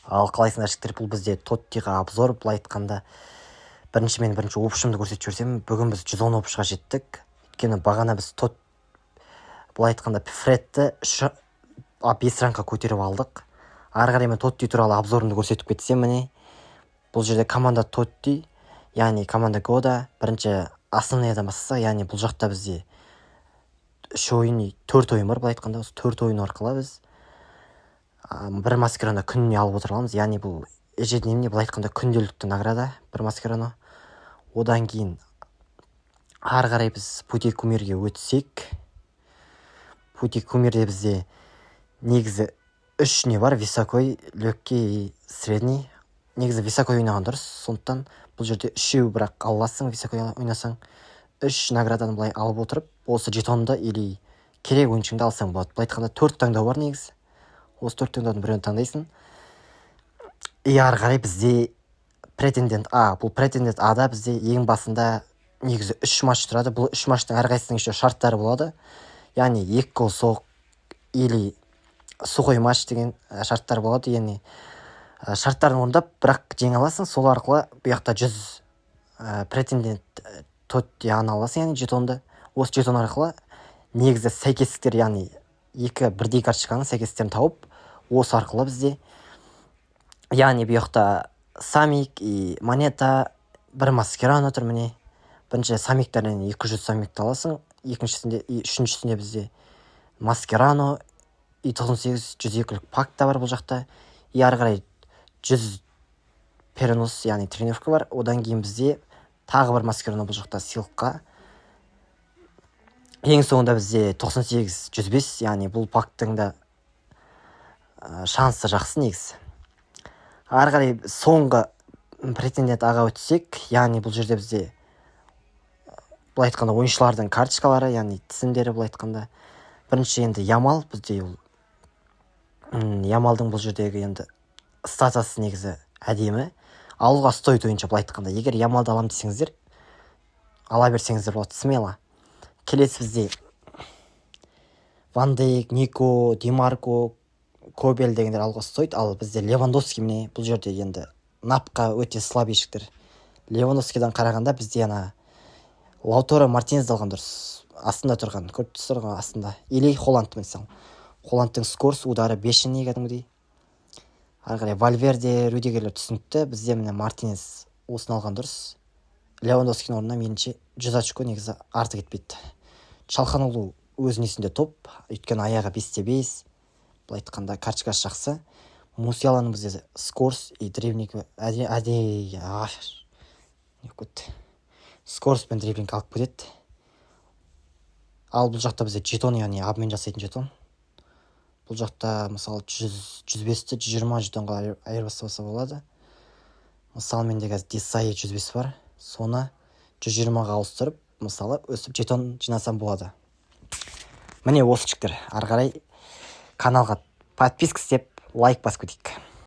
Ал қалайсыңдар жігіттер, бұл бізде Тоттиға обзор. Былай айтқанда, мен бірінші опшымды көрсетіп жіберсем, бүгін біз 110 опшыға жеттік. Өйткені бағана біз былай айтқанда Фредті 5 ранға көтеріп алдық. Ары қарай мен Тотти туралы обзорымды көрсетіп кетсем, міне бұл жерде команда Тотти, яғни команда Года бірінші основныйдан бастаса, яғни бұл жақта бізде 4 ойын бар. Былай айтқанда осы 4 ойын арқылы біз бір маскараны күніне алып отыра аламыз. Яғни бұл ежедневный, былай айтқанда күнделікті награда бір маскараны. Одан кейін ары қарай біз пути кумирге өтсек, пути кумирде бізде негізі 3 не бар: високой, легкий, средний. Негізі високой ойнаған дұрыс, сондықтан бұл жерде 3 бірақ аласың. Високой ойнасаң 3 награданы былай алып отырып, осы жетонды или керек ойыншыңды алсаң болады. Былай айтқанда 4 таңдау бар негізі. Осы 4 таңдаудың біреуін таңдайсың. Ары қарай бізде претендент А. Бұл претендент Ада бізде ең басында негізі 3 матч тұрады. Бұл 3 матчтың әрқайсысының еще шарттары болады. Яғни 2 гол соқ или сухой матч деген шарттар болады. Яғни шарттарын орындап, бірақ жеңе аласың. Сол арқылы бұяқта 100 претендент Тотти ана аласың, яғни жетонды. Осы жетон арқылы негізі сәйкестіктер, яғни 2 бірдей карточканың сәйкестіктерін тауып, осы арқылы бізде, яғни бұяқта самик и монета, бір маскараны тұр, міне. Бірінші самиктардан 200 самикті аласың, үшіншісінде бізде маскарано и 98 102-лік пакта бар бұл жақта. И ары қарай 100 перенос, яғни тренировка бар. Одан кейін бізде тағы бір маскарано бұл жақта сыйлыққа. Ең соңында бізде 98 105, яғни бұл пактың да шансы жақсы негізі. Ары қарай соңғы претендент Аға өтсек, яғни бұл жерде бізде былай айтқанда ойыншылардың карточкалары, яғни тізімдері. Былай айтқанда бірінші енді Ямал, бізде Ямалдың бұл жердегі енді статасы негізі әдемі. Алуға стоит ойыншы. Былай айтқанда, егер Ямалды алам десеңіздер, ала берсеңіздер болады, смело. Келесі бізде Ван Дейк, Нико, Демарко, Кобель дегендер алуға стоит. Ал бізде Левандовский, міне бұл жерде енді напқа өте слабейшіктер. Левандовскийдан қарағанда бізде Лауторо Мартинезді алған дұрыс. Астында тұрған, көріп тұрған астында. Или Холланд мысалы. Холландтың скорс удары 5-ні кәдімгідей. Ары қарай Вальверде, Рюдигерлер түсінікті. Бізде міне Мартинез осыны алған дұрыс. Левандовскийдің орнына меніңше 100 очко негізі арты кетпейді. Чалханоглу өзінің есінде топ, өйткені аяғы 5-5. Былай айтқанда карточкасы жақсы. Мусиаланың бізде скорс и дриблинг скорс пен дриблинг алып кетеді. Ал бұл жақта бізде жетон, яғни обмен жасайтын жетон. Бұл жақта мысалы 105-ті 120 жетонға айырбастаса болады. Мысалы менде қазір Десай 105 бар. Соны 120-ға ауыстырып, мысалы өсіп жетон жинасам болады. Міне осы жігіттер. Ары қарай каналға подписка істеп, лайк басып кетейік.